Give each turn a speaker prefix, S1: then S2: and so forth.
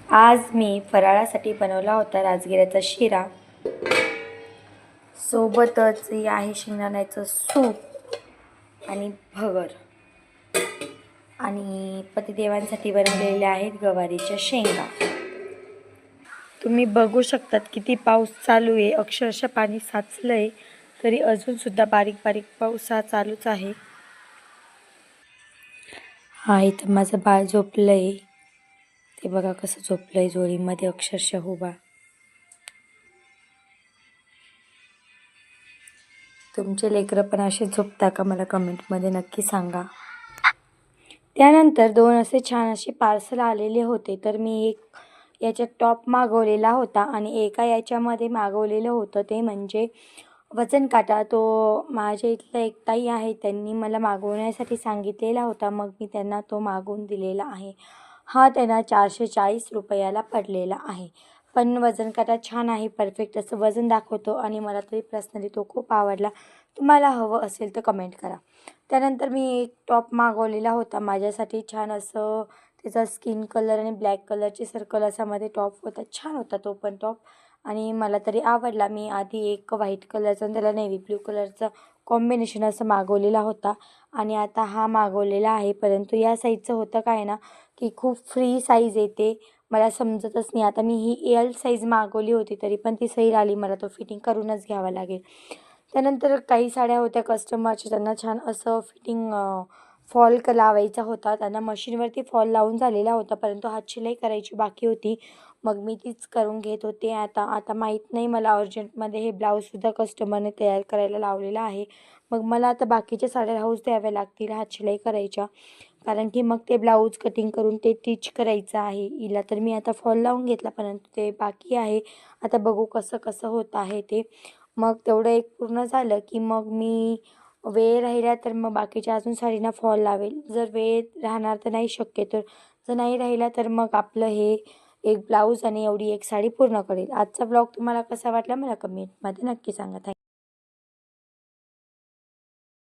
S1: आज मी फराळासाठी बनवला होता राजगिऱ्याचा शिरा, सोबतच आहे शेंगदाण्याचं सूप आणि भगर, आणि पतिदेवांसाठी बनवलेले आहेत गवारीच्या शेंगा। तुम्ही बघू शकतात किती पाऊस चालू आहे, अक्षरशः पाणी साचलंय, तरी अजून सुद्धा बारीक बारीक पाऊस हा चालूच आहे। हा इथं माझं बाळ झोपलंय, ते बघा कसं झोपलंय जोडीमध्ये अक्षरशः उभा। तुमचे लेकरं पण असे झोपता का मला कमेंटमध्ये नक्की सांगा। त्यानंतर 2 असे छान असे पार्सल आलेले होते, तर मी एक याच्यात टॉप मागवलेला होता आणि एका याच्यामध्ये मागवलेलं होतं ते म्हणजे वजन काटा। तो माझ्या इथला एक ताई आहे, त्यांनी मला मागवण्यासाठी सांगितलेला होता, मग मी त्यांना तो मागवून दिलेला आहे। हा त्यांना 440 रुपयाला पडलेला आहे, पण वजन काटा छान आहे, परफेक्ट असं वजन दाखवतो आणि मला तरी पर्सनली तो खूप आवडला। तुम्हाला हवं असेल तर कमेंट करा। त्यानंतर मी एक टॉप मागवलेला होता माझ्यासाठी, छान असं त्याचा स्किन कलर आणि ब्लॅक कलरचे सर्कल असा मध्ये टॉप होता, छान होता तो पण टॉप आणि मला तरी आवडला। मी आधी एक व्हाईट कलरचा आणि त्याला नेव्ही ब्ल्यू कलरचा कॉम्बिनेशन असं मागवलेला होता आणि आता हा मागवलेला आहे, परंतु या साईजचं होतं काय ना की खूप फ्री साईज येते, मला समजतच नाही। आता मी ही एल साईज मागवली होती, तरी पण ती सैल आली, मला तो फिटिंग करूनच घ्यावा लागेल। त्यानंतर काही साड्या होत्या कस्टमरच्या, त्यांना छान असं फिटिंग फॉल लावायचा होता, त्यांना मशीनवरती फॉल लावून झालेला होता, परंतु हात शिलाई करायची बाकी होती, मग मी तीच करून घेत होते। आता माहीत नाही, मला अर्जंटमध्ये हे ब्लाऊजसुद्धा कस्टमरने तयार करायला लावलेला आहे, मग मला आता बाकीच्या साड्या राहूच द्याव्या लागतील हात शिलाई करायच्या, कारण की मग ते ब्लाऊज कटिंग करून ते टिच करायचं आहे। हिला तर मी आता फॉल लावून घेतला, परंतु ते बाकी आहे, आता बघू कसं कसं होत आहे ते। मग तेवढं एक पूर्ण झालं की मग मी वेळ राहिला तर मग बाकीच्या अजून साडींना फॉल लावेल, जर वेळ राहणार तर नाही शक्य, तर जर नाही राहिला तर मग आपलं हे एक ब्लाऊज आणि एवढी एक साडी पूर्ण करेल। आजचा ब्लॉग तुम्हाला कसा वाटला मला कमेंटमध्ये नक्की सांगा। थँक्यू।